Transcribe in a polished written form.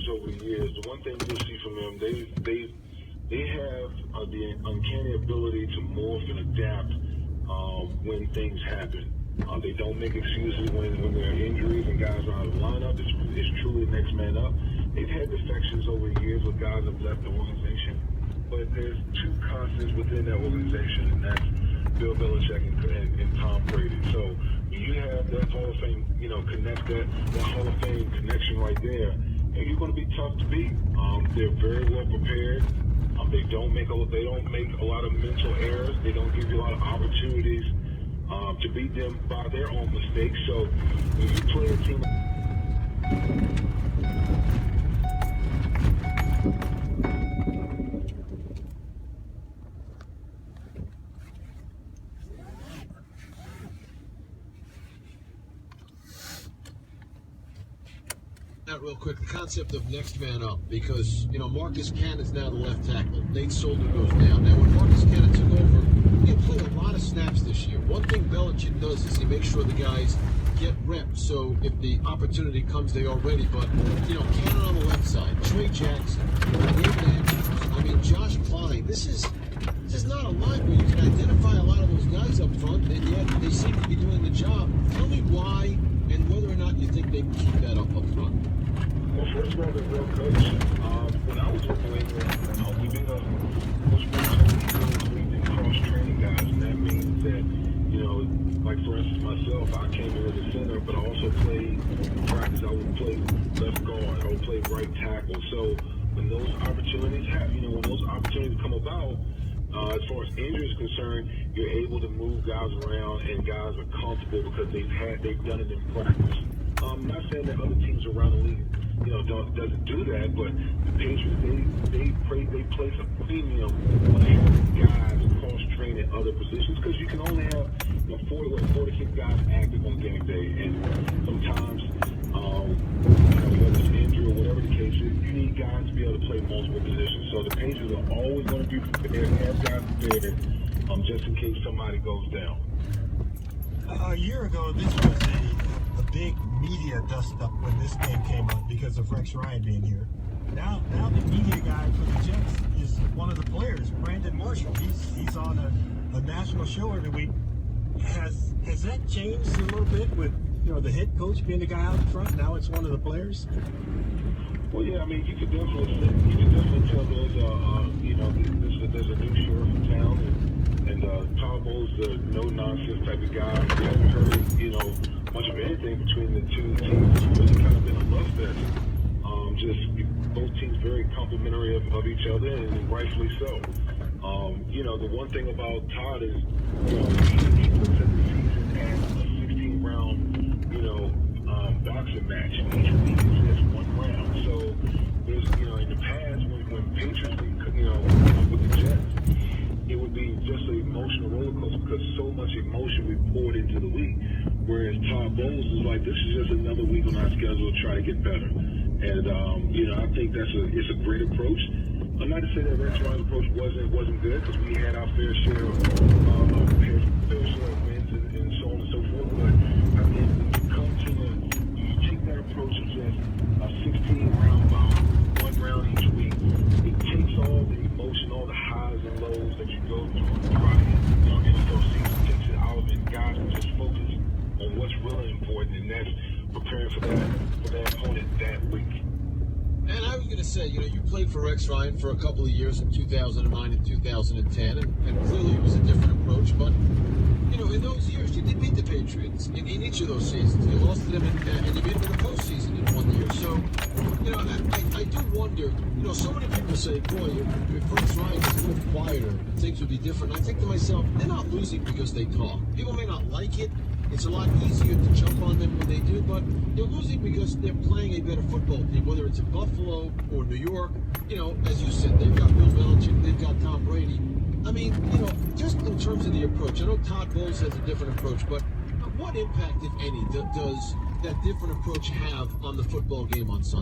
this over the years, the one thing you'll see from them, they have the uncanny ability to morph and adapt when things happen. They don't make excuses when there are injuries and guys are out of the lineup. It's truly next man up. They've had defections over the years where guys have left the organization, but there's two constants within that organization, and that's Bill Belichick and Tom Brady. So when you have that Hall of Fame, connect that Hall of Fame connection right there, and you're going to be tough to beat. They're very well prepared. They don't make a lot of mental errors. They don't give you a lot of opportunities to beat them by their own mistakes. So when you play a team. Real quick, the concept of next man up, because Marcus Cannon's now the left tackle. Nate Solder goes down. Now when Marcus Cannon took over, he played a lot of snaps this year. One thing Belichick does is he makes sure the guys get reps, so if the opportunity comes, they are ready. But Cannon on the left side, Trey Jackson, David Andrews, Josh Klein. This is not a line where you can identify a lot of those guys up front, and yet they seem to be doing the job. Tell me why and whether or not you think they can keep that up front. Well, first of all, they're real coach. When I was with New England, we did a coach we did cross-training guys, and that means that, like for instance myself, I came in as a center, but I also played practice. I would play left guard, I would play right tackle. So when those opportunities when those opportunities come about, as far as injury is concerned, you're able to move guys around, and guys are comfortable because they've done it in practice. I'm not saying that other teams around the league, doesn't do that, but the Patriots, they place a premium on having guys cross-train in other positions, because you can only have 46 guys active on game day, and sometimes whether it's injury or whatever the case is, you need guys to be able to play multiple positions. So the Patriots are always going to be prepared, have guys prepared, just in case somebody goes down. A year ago, this was a big media dust-up when this game came up because of Rex Ryan being here. Now the media guy for the Jets is one of the players, Brandon Marshall. He's on a national show every week. Has that changed a little bit with the head coach being the guy out front? Now it's one of the players. Well, yeah, you could definitely tell there's a new sheriff in town, and Todd Bowles the no-nonsense type of guy. We haven't heard, much of anything between the two teams. It's really kind of been a love fest. Both teams very complimentary of each other, and rightfully so. The one thing about Todd is, he looks at the season as a 16-round, boxing match. Each week is just one round. So there's, in the past, when Patriots, with the Jets, it would be just an emotional roller coaster because so much emotion we poured into the week. Whereas Todd Bowles is like, this is just another week on our schedule to try to get better. And I think it's a great approach. I'm not to say that Rex Ryan's approach wasn't good, because we had our fair share of wins and so on and so forth. But I mean, when you take that approach of just a 16-round bout, one round each week, it takes all the emotion, all the highs and lows that you go through throughout the NFL season, takes it out, and guys can just focus on what's really important, and that's preparing for that opponent that week. And I was going to say, you played for Rex Ryan for a couple of years in 2009 and 2010, and clearly it was a different approach. But, in those years, you did beat the Patriots in each of those seasons. You lost to them, and you beat them in the postseason in one year. So, I do wonder, so many people say, boy, if Rex Ryan was a little quieter, things would be different. I think to myself, they're not losing because they talk. People may not like it. It's a lot easier to jump on them when they do, but they're losing because they're playing a better football team, whether it's in Buffalo or New York. As you said, they've got Bill Belichick, they've got Tom Brady. Just in terms of the approach, I know Todd Bowles has a different approach, but what impact, if any, does that different approach have on the football game on Sunday?